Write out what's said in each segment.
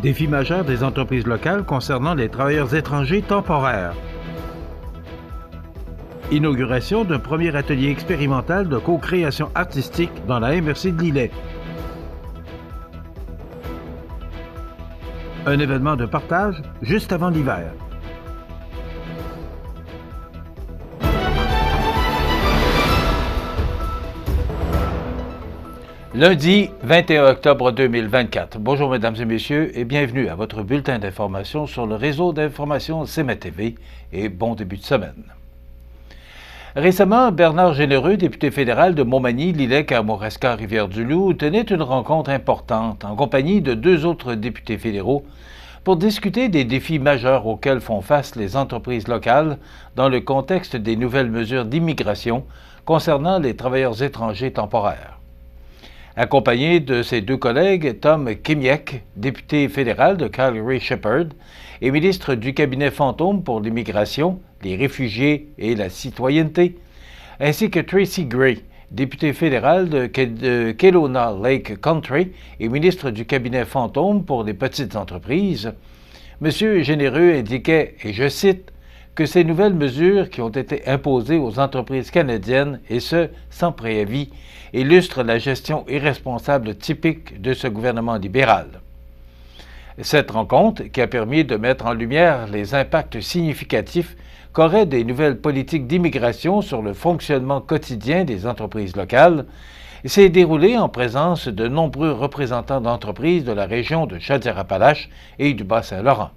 Défis majeurs des entreprises locales concernant les travailleurs étrangers temporaires. Inauguration d'un premier atelier expérimental de co-création artistique dans la MRC de Lillet. Un événement de partage juste avant l'hiver. Lundi 21 octobre 2024. Bonjour mesdames et messieurs et bienvenue à votre bulletin d'information sur le réseau d'information CMA-TV et bon début de semaine. Récemment, Bernard Généreux, député fédéral de Montmagny, Lillet, Kamouraska, Rivière-du-Loup, tenait une rencontre importante en compagnie de deux autres députés fédéraux pour discuter des défis majeurs auxquels font face les entreprises locales dans le contexte des nouvelles mesures d'immigration concernant les travailleurs étrangers temporaires. Accompagné de ses deux collègues, Tom Kimiek, député fédéral de Calgary-Shepherd et ministre du cabinet fantôme pour l'immigration, les réfugiés et la citoyenneté, ainsi que Tracy Gray, député fédéral de Kelowna Lake Country et ministre du cabinet fantôme pour les petites entreprises, M. Généreux indiquait, et je cite, que ces nouvelles mesures qui ont été imposées aux entreprises canadiennes, et ce, sans préavis, illustrent la gestion irresponsable typique de ce gouvernement libéral. Cette rencontre, qui a permis de mettre en lumière les impacts significatifs qu'auraient des nouvelles politiques d'immigration sur le fonctionnement quotidien des entreprises locales, s'est déroulée en présence de nombreux représentants d'entreprises de la région de Chaudière-Appalaches et du Bas-Saint-Laurent.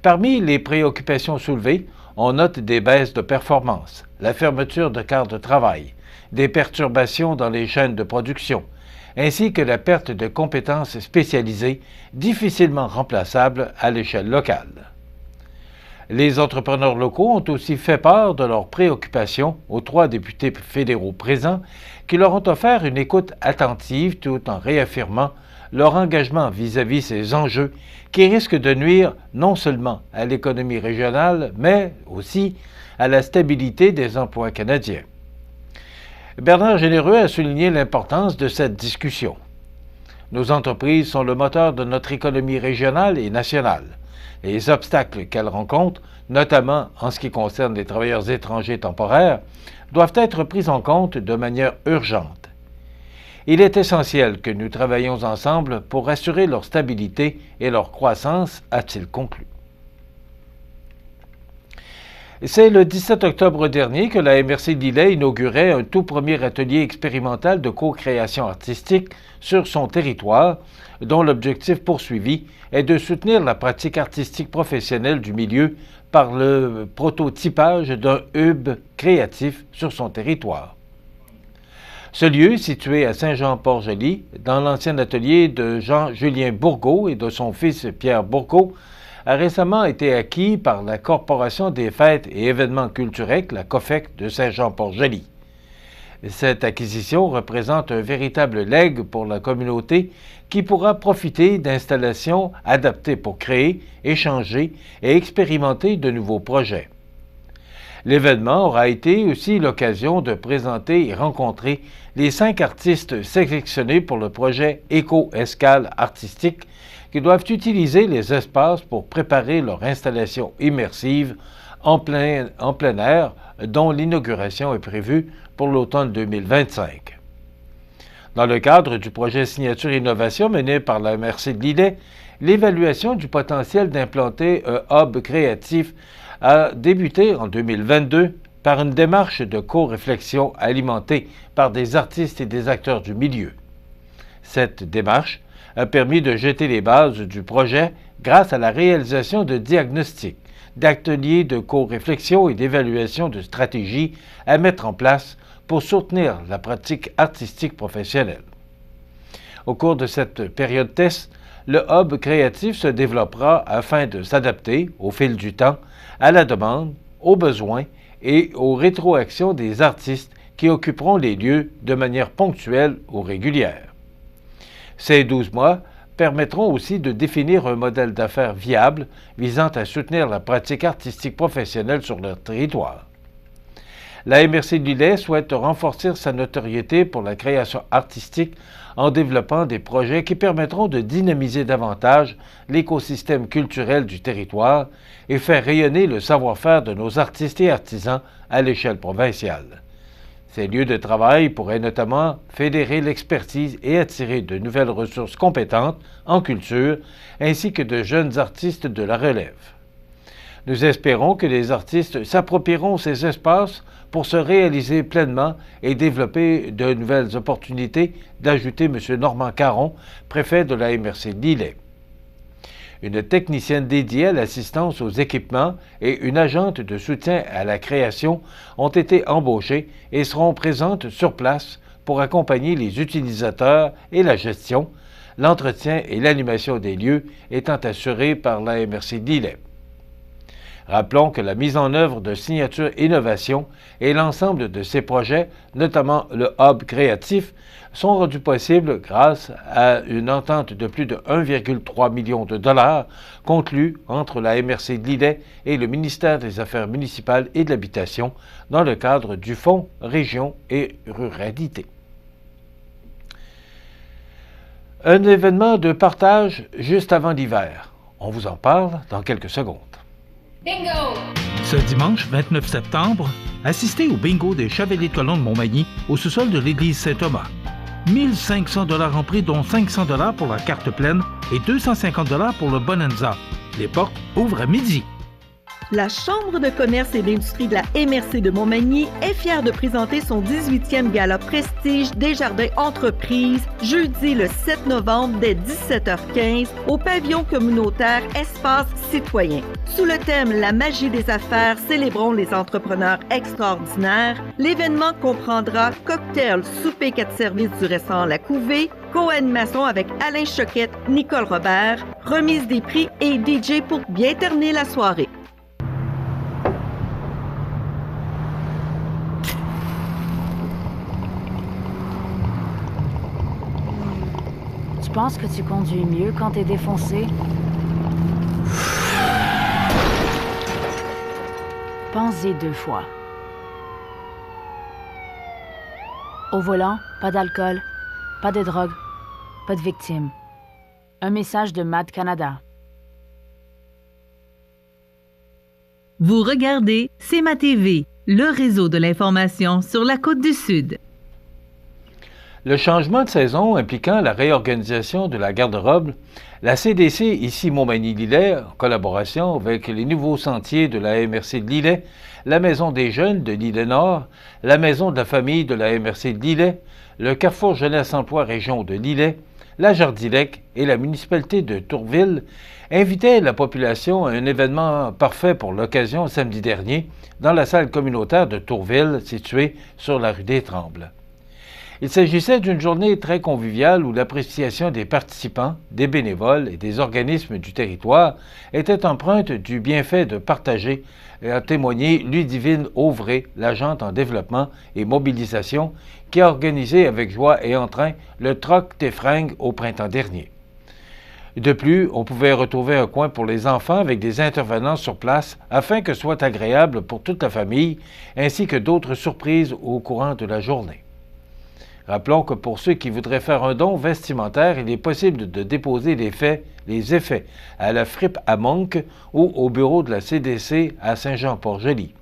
Parmi les préoccupations soulevées, on note des baisses de performance, la fermeture de quarts de travail, des perturbations dans les chaînes de production, ainsi que la perte de compétences spécialisées difficilement remplaçables à l'échelle locale. Les entrepreneurs locaux ont aussi fait part de leurs préoccupations aux trois députés fédéraux présents qui leur ont offert une écoute attentive tout en réaffirmant leur engagement vis-à-vis ces enjeux qui risquent de nuire non seulement à l'économie régionale, mais aussi à la stabilité des emplois canadiens. Bernard Généreux a souligné l'importance de cette discussion. Nos entreprises sont le moteur de notre économie régionale et nationale. Les obstacles qu'elles rencontrent, notamment en ce qui concerne les travailleurs étrangers temporaires, doivent être pris en compte de manière urgente. Il est essentiel que nous travaillions ensemble pour assurer leur stabilité et leur croissance, a-t-il conclu. C'est le 17 octobre dernier que la MRC de Lillet inaugurait un tout premier atelier expérimental de co-création artistique sur son territoire, dont l'objectif poursuivi est de soutenir la pratique artistique professionnelle du milieu par le prototypage d'un hub créatif sur son territoire. Ce lieu, situé à Saint-Jean-Port-Joli, dans l'ancien atelier de Jean-Julien Bourgault et de son fils Pierre Bourgault, a récemment été acquis par la Corporation des fêtes et événements culturels, la COFEC de Saint-Jean-Port-Joli. Cette acquisition représente un véritable legs pour la communauté qui pourra profiter d'installations adaptées pour créer, échanger et expérimenter de nouveaux projets. L'événement aura été aussi l'occasion de présenter et rencontrer les 5 artistes sélectionnés pour le projet Éco-Escale artistique qui doivent utiliser les espaces pour préparer leur installation immersive en plein air, dont l'inauguration est prévue pour l'automne 2025. Dans le cadre du projet Signature Innovation mené par la MRC de Lillet, l'évaluation du potentiel d'implanter un hub créatif a débuté en 2022 par une démarche de co-réflexion alimentée par des artistes et des acteurs du milieu. Cette démarche a permis de jeter les bases du projet grâce à la réalisation de diagnostics, d'ateliers de co-réflexion et d'évaluation de stratégies à mettre en place pour soutenir la pratique artistique professionnelle. Au cours de cette période test, le hub créatif se développera afin de s'adapter, au fil du temps, à la demande, aux besoins et aux rétroactions des artistes qui occuperont les lieux de manière ponctuelle ou régulière. Ces 12 mois permettront aussi de définir un modèle d'affaires viable visant à soutenir la pratique artistique professionnelle sur leur territoire. La MRC de Lillet souhaite renforcer sa notoriété pour la création artistique en développant des projets qui permettront de dynamiser davantage l'écosystème culturel du territoire et faire rayonner le savoir-faire de nos artistes et artisans à l'échelle provinciale. Ces lieux de travail pourraient notamment fédérer l'expertise et attirer de nouvelles ressources compétentes en culture, ainsi que de jeunes artistes de la relève. Nous espérons que les artistes s'approprieront ces espaces pour se réaliser pleinement et développer de nouvelles opportunités, d'ajouter M. Normand Caron, préfet de la MRC de Lillet. Une technicienne dédiée à l'assistance aux équipements et une agente de soutien à la création ont été embauchées et seront présentes sur place pour accompagner les utilisateurs et la gestion, l'entretien et l'animation des lieux étant assurés par la MRC de Lillet. Rappelons que la mise en œuvre de Signature Innovation et l'ensemble de ces projets, notamment le Hub créatif, sont rendus possibles grâce à une entente de plus de 1,3 million de dollars conclue entre la MRC de Lillet et le ministère des Affaires municipales et de l'Habitation dans le cadre du Fonds Région et Ruralité. Un événement de partage juste avant l'hiver. On vous en parle dans quelques secondes. Bingo! Ce dimanche 29 septembre, assistez au bingo des Chevaliers de Colomb de Montmagny au sous-sol de l'église Saint-Thomas. 1 500 $ en prix, dont 500 $ pour la carte pleine et 250 $ pour le Bonanza. Les portes ouvrent à midi. La Chambre de commerce et d'industrie de la MRC de Montmagny est fière de présenter son 18e gala Prestige Desjardins Entreprises jeudi le 7 novembre dès 17h15 au pavillon communautaire Espace Citoyen. Sous le thème La magie des affaires, célébrons les entrepreneurs extraordinaires, l'événement comprendra cocktail, souper 4 services du restaurant La Couvée, co-animation avec Alain Choquette, Nicole Robert, remise des prix et DJ pour bien terminer la soirée. Tu penses que tu conduis mieux quand t'es défoncé? Pense-y 2 fois. Au volant, pas d'alcool, pas de drogue, pas de victimes. Un message de MAD Canada. Vous regardez CMA TV, le réseau de l'information sur la Côte-du-Sud. Le changement de saison impliquant la réorganisation de la garde-robe, la CDC ici Montmagny-Lillet, en collaboration avec les nouveaux sentiers de la MRC de Lillet, la Maison des jeunes de Lillet-Nord, la Maison de la famille de la MRC de Lillet, le Carrefour Jeunesse Emploi Région de Lillet, la Jardilec et la municipalité de Tourville invitaient la population à un événement parfait pour l'occasion samedi dernier dans la salle communautaire de Tourville située sur la rue des Trembles. Il s'agissait d'une journée très conviviale où l'appréciation des participants, des bénévoles et des organismes du territoire était empreinte du bienfait de partager et a témoigné Ludivine Auvray, l'agente en développement et mobilisation, qui a organisé avec joie et entrain le Troc des fringues au printemps dernier. De plus, on pouvait retrouver un coin pour les enfants avec des intervenants sur place afin que ce soit agréable pour toute la famille, ainsi que d'autres surprises au courant de la journée. Rappelons que pour ceux qui voudraient faire un don vestimentaire, il est possible de déposer les effets à la Fripe à Monk ou au bureau de la CDC à Saint-Jean-Port-Joli.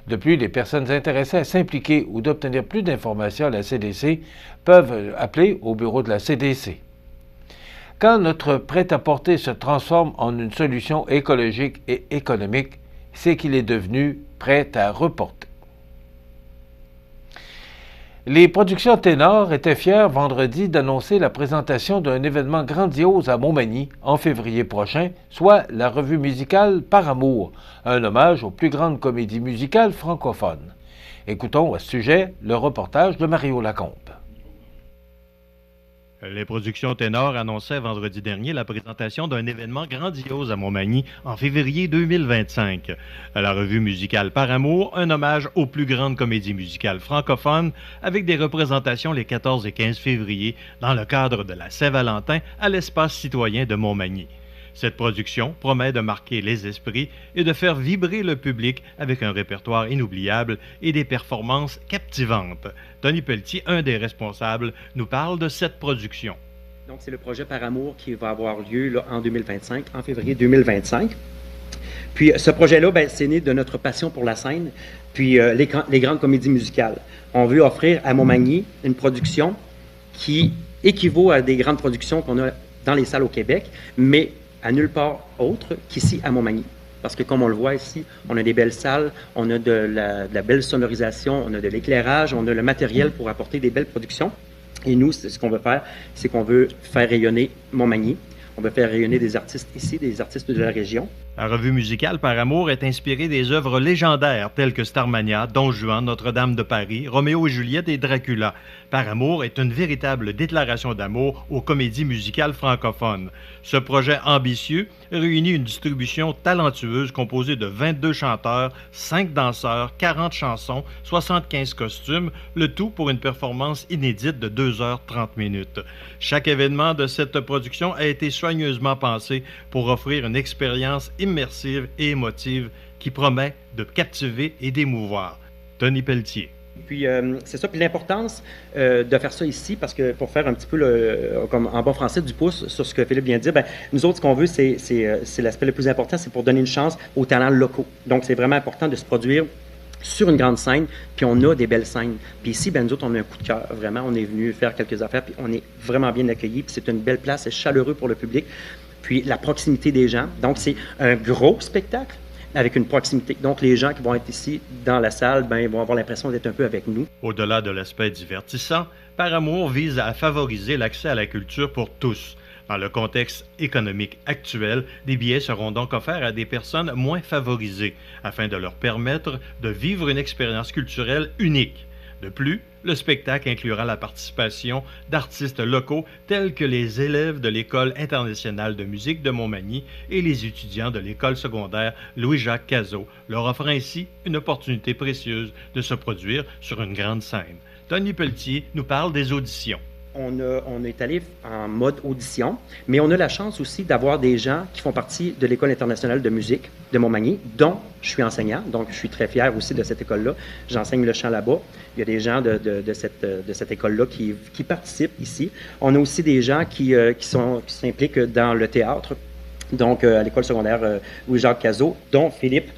De plus, les personnes intéressées à s'impliquer ou d'obtenir plus d'informations à la CDC peuvent appeler au bureau de la CDC. Quand notre prêt-à-porter se transforme en une solution écologique et économique, c'est qu'il est devenu prêt à reporter. Les productions Ténor étaient fiers vendredi d'annoncer la présentation d'un événement grandiose à Montmagny en février prochain, soit la revue musicale Par amour, un hommage aux plus grandes comédies musicales francophones. Écoutons à ce sujet le reportage de Mario Lacombe. Les productions Ténor annonçaient vendredi dernier la présentation d'un événement grandiose à Montmagny en février 2025. La revue musicale Par amour, un hommage aux plus grandes comédies musicales francophones avec des représentations les 14 et 15 février dans le cadre de la Saint-Valentin à l'espace citoyen de Montmagny. Cette production promet de marquer les esprits et de faire vibrer le public avec un répertoire inoubliable et des performances captivantes. Tony Pelletier, un des responsables, nous parle de cette production. Donc, c'est le projet Par Amour qui va avoir lieu là, en 2025, en février 2025. Puis, ce projet-là, c'est né de notre passion pour la scène, puis les grandes comédies musicales. On veut offrir à Montmagny une production qui équivaut à des grandes productions qu'on a dans les salles au Québec, mais à nulle part autre qu'ici à Montmagny. Parce que comme on le voit ici, on a des belles salles, on a de la belle sonorisation, on a de l'éclairage, on a le matériel pour apporter des belles productions. Et nous, ce qu'on veut faire, c'est qu'on veut faire rayonner Montmagny. On veut faire rayonner des artistes ici, des artistes de la région. La revue musicale Par Amour est inspirée des œuvres légendaires telles que Starmania, Don Juan, Notre-Dame de Paris, Roméo et Juliette et Dracula. Par Amour est une véritable déclaration d'amour aux comédies musicales francophones. Ce projet ambitieux réunit une distribution talentueuse composée de 22 chanteurs, 5 danseurs, 40 chansons, 75 costumes, le tout pour une performance inédite de 2h30. Chaque événement de cette production a été soigneusement pensé pour offrir une expérience immersive et émotive qui promet de captiver et d'émouvoir. Tony Pelletier. Puis, c'est ça. Puis l'importance de faire ça ici, parce que pour faire un petit peu, comme en bon français, du pouce sur ce que Philippe vient de dire, nous autres, ce qu'on veut, c'est l'aspect le plus important, c'est pour donner une chance aux talents locaux. Donc, c'est vraiment important de se produire sur une grande scène, puis on a des belles scènes. Puis ici, nous autres, on a un coup de cœur. Vraiment, on est venu faire quelques affaires, puis on est vraiment bien accueillis, puis c'est une belle place, c'est chaleureux pour le public. Puis la proximité des gens. Donc, c'est un gros spectacle avec une proximité. Donc, les gens qui vont être ici dans la salle, ils vont avoir l'impression d'être un peu avec nous. Au-delà de l'aspect divertissant, Par Amour vise à favoriser l'accès à la culture pour tous. Dans le contexte économique actuel, des billets seront donc offerts à des personnes moins favorisées, afin de leur permettre de vivre une expérience culturelle unique. De plus, le spectacle inclura la participation d'artistes locaux tels que les élèves de l'École internationale de musique de Montmagny et les étudiants de l'École secondaire Louis-Jacques Cazot, leur offrant ainsi une opportunité précieuse de se produire sur une grande scène. Tony Pelletier nous parle des auditions. On est allé en mode audition, mais on a la chance aussi d'avoir des gens qui font partie de l'École internationale de musique de Montmagny, dont je suis enseignant, donc je suis très fier aussi de cette école-là. J'enseigne le chant là-bas. Il y a des gens de cette école-là qui participent ici. On a aussi des gens qui s'impliquent dans le théâtre, donc à l'École secondaire Louis-Jacques Cazot, dont Philippe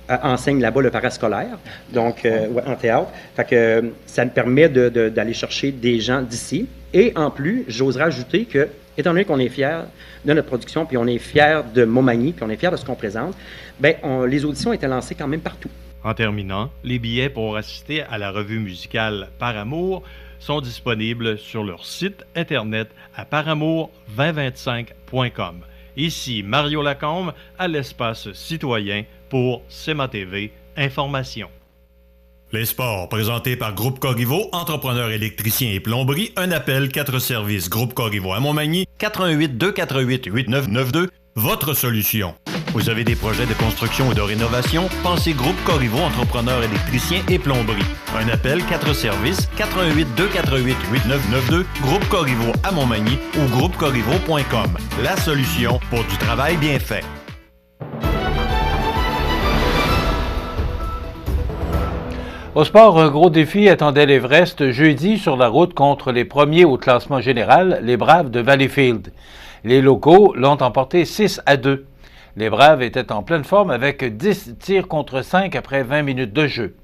enseigne là-bas le parascolaire, donc en théâtre. Fait que ça nous permet d'aller chercher des gens d'ici. Et en plus, j'oserais ajouter que, étant donné qu'on est fiers de notre production, puis on est fiers de Montmagny, puis on est fiers de ce qu'on présente, les auditions étaient lancées quand même partout. En terminant, les billets pour assister à la revue musicale Par Amour sont disponibles sur leur site internet à paramour2025.com. Ici Mario Lacombe à l'espace citoyen pour CMA TV Information. Les sports, présentés par Groupe Corriveau, entrepreneur électricien et plomberie, un appel 4 services Groupe Corriveau à Montmagny, 88 248 8992, votre solution. Vous avez des projets de construction ou de rénovation? Pensez Groupe Corriveau, entrepreneur électricien et plomberie. Un appel 4 services, 88 248 8992, Groupe Corriveau à Montmagny ou groupecorriveau.com. La solution pour du travail bien fait. Au sport, un gros défi attendait l'Everest jeudi sur la route contre les premiers au classement général, les Braves de Valleyfield. Les locaux l'ont emporté 6-2. Les Braves étaient en pleine forme avec 10 tirs contre 5 après 20 minutes de jeu.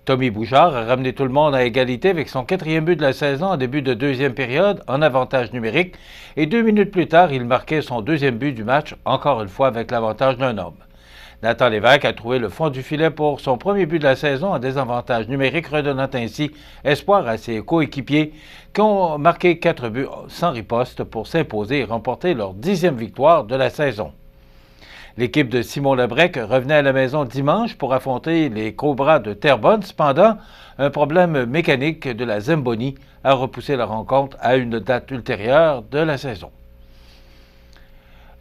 Tommy Bouchard a ramené tout le monde à égalité avec son 4e but de la saison en début de deuxième période en avantage numérique et 2 minutes plus tard, il marquait son 2e but du match, encore une fois avec l'avantage d'un homme. Nathan Lévesque a trouvé le fond du filet pour son premier but de la saison en désavantage numérique, redonnant ainsi espoir à ses coéquipiers qui ont marqué 4 buts sans riposte pour s'imposer et remporter leur 10e victoire de la saison. L'équipe de Simon Lebrec revenait à la maison dimanche pour affronter les Cobras de Terrebonne. Cependant, un problème mécanique de la Zamboni a repoussé la rencontre à une date ultérieure de la saison.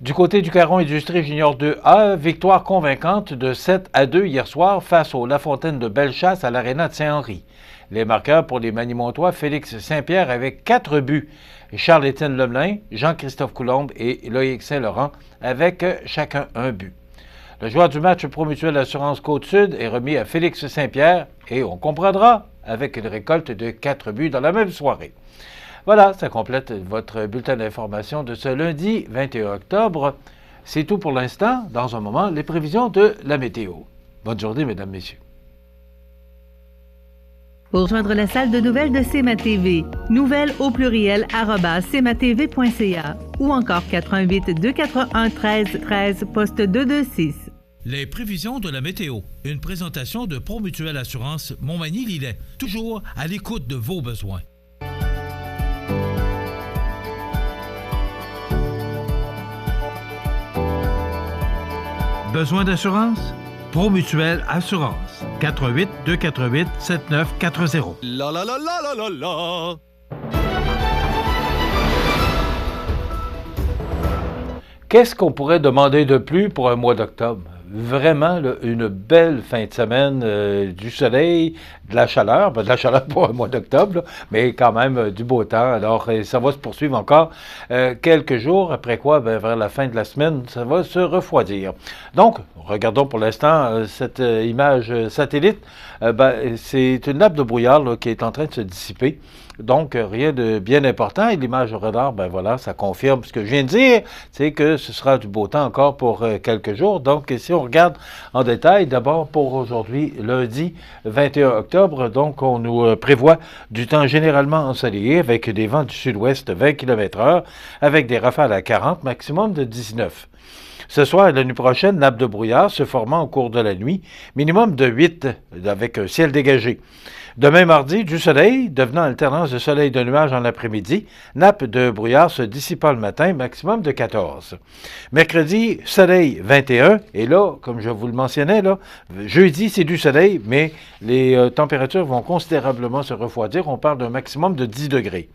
Du côté du Caron Industrie Junior 2A, victoire convaincante de 7-2 hier soir face au La Fontaine de Bellechasse à l'Aréna de Saint-Henri. Les marqueurs pour les Manimontois, Félix Saint-Pierre avec 4 buts, Charles-Étienne Lemelin, Jean-Christophe Coulombe et Loïc Saint-Laurent avec chacun un but. Le joueur du match Promutuelle Assurance Côte-Sud est remis à Félix Saint-Pierre et on comprendra avec une récolte de 4 buts dans la même soirée. Voilà, ça complète votre bulletin d'information de ce lundi 21 octobre. C'est tout pour l'instant. Dans un moment, les prévisions de la météo. Bonne journée, mesdames, messieurs. Pour rejoindre la salle de nouvelles de CMA TV, nouvelles au pluriel @cmatv.ca ou encore 88 241 13 13 poste 226. Les prévisions de la météo. Une présentation de Promutuelle Assurance Montmagny-Lillet. Toujours à l'écoute de vos besoins. Besoin d'assurance? Promutuelle Assurance. 88 248 7940. La la la la la la la. Qu'est-ce qu'on pourrait demander de plus pour un mois d'octobre? Vraiment, là, une belle fin de semaine, du soleil, de la chaleur pour un mois d'octobre, là, mais quand même du beau temps. Alors, ça va se poursuivre encore quelques jours, après quoi, vers la fin de la semaine, ça va se refroidir. Donc, regardons pour l'instant cette image satellite. C'est une nappe de brouillard là, qui est en train de se dissiper. Donc, rien de bien important. Et l'image au radar, voilà, ça confirme ce que je viens de dire, c'est que ce sera du beau temps encore pour quelques jours. Donc, si on regarde en détail, d'abord pour aujourd'hui, lundi 21 octobre, donc on nous prévoit du temps généralement ensoleillé avec des vents du sud-ouest 20 km/h, avec des rafales à 40, maximum de 19. Ce soir et la nuit prochaine, nappe de brouillard se formant au cours de la nuit, minimum de 8 avec un ciel dégagé. Demain mardi, du soleil, devenant alternance de soleil et de nuages en l'après-midi, nappe de brouillard se dissipant le matin, maximum de 14. Mercredi, soleil 21, et là, comme je vous le mentionnais, là, jeudi, c'est du soleil, mais les températures vont considérablement se refroidir, on parle d'un maximum de 10 degrés.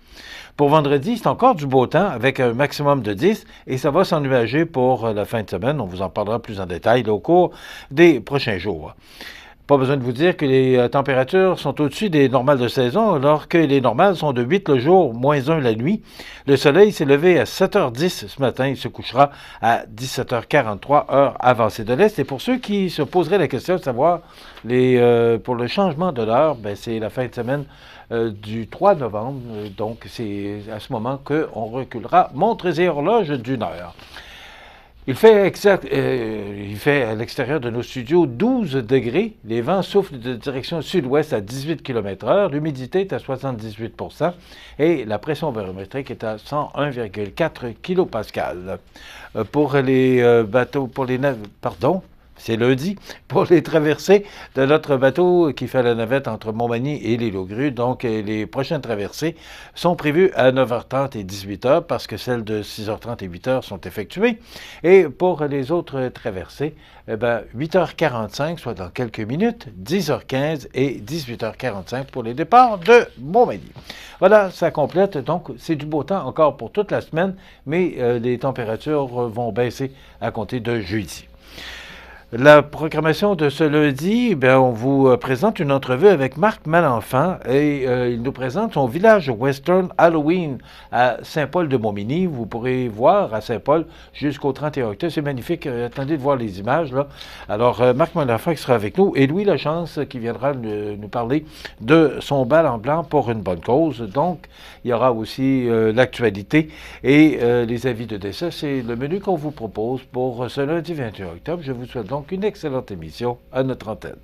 Pour vendredi, c'est encore du beau temps avec un maximum de 10 et ça va s'ennuager pour la fin de semaine. On vous en parlera plus en détail là, au cours des prochains jours. Pas besoin de vous dire que les températures sont au-dessus des normales de saison, alors que les normales sont de 8 le jour, moins 1 la nuit. Le soleil s'est levé à 7h10 ce matin. Il se couchera à 17h43, heure avancée de l'Est. Et pour ceux qui se poseraient la question de savoir pour le changement de l'heure, c'est la fin de semaine du 3 novembre. Donc, c'est à ce moment qu'on reculera montres et horloges d'une heure. Il fait à l'extérieur de nos studios 12 degrés. Les vents soufflent de direction sud-ouest à 18 km/h. L'humidité est à 78 % et la pression barométrique est à 101,4 kPa. Pour les bateaux, c'est lundi, pour les traversées de notre bateau qui fait la navette entre Montmagny et l'île aux Grues. Donc, les prochaines traversées sont prévues à 9h30 et 18h parce que celles de 6h30 et 8h sont effectuées. Et pour les autres traversées, 8h45, soit dans quelques minutes, 10h15 et 18h45 pour les départs de Montmagny. Voilà, ça complète. Donc, c'est du beau temps encore pour toute la semaine, mais les températures vont baisser à compter de jeudi. La programmation de ce lundi, on vous présente une entrevue avec Marc Malenfant et il nous présente son village western Halloween à Saint-Paul-de-Montmagny. Vous pourrez voir à Saint-Paul jusqu'au 31 octobre. C'est magnifique. Attendez de voir les images, là. Alors, Marc Malenfant qui sera avec nous et Louis Lachance qui viendra nous parler de son bal en blanc pour une bonne cause. Donc, il y aura aussi l'actualité et les avis de décès. C'est le menu qu'on vous propose pour ce lundi 21 octobre. Je vous souhaite donc une excellente émission à notre antenne.